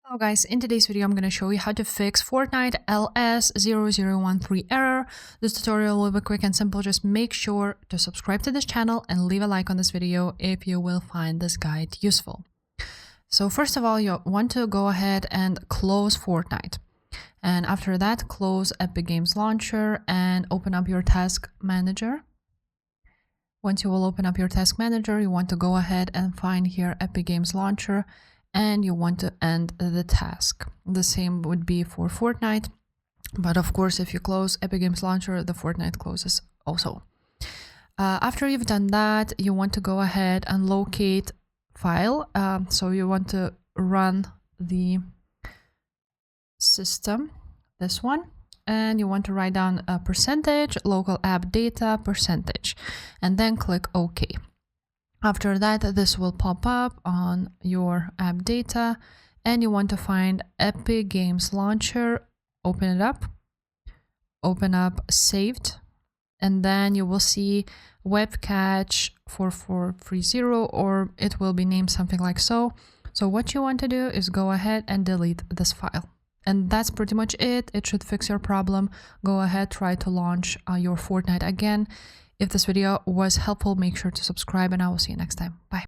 Hello guys, in today's video I'm going to show you how to fix Fortnite LS 0013 error. This tutorial will be quick and simple. Just make sure to subscribe to this channel and leave a like on this video if you will find this guide useful. So first of all, you want to go ahead and close Fortnite. And after that, close Epic Games Launcher and open up your task manager. Once you will open up your task manager, you want to go ahead and find here Epic Games Launcher. And you want to end the task. The same would be for Fortnite, but of course if you close Epic Games Launcher, the Fortnite closes also. After you've done that, you want to go ahead and locate file. So you want to run the system, this one, and you want to write down a percentage, local app data percentage, and then click OK. After that, this will pop up on your app data and you want to find Epic Games Launcher, open it up, open up saved, and then you will see web cache 4430 or it will be named something like so. So what you want to do is go ahead and delete this file. And that's pretty much it. It should fix your problem. Go ahead, try to launch your Fortnite again. If this video was helpful, make sure to subscribe and I will see you next time. Bye.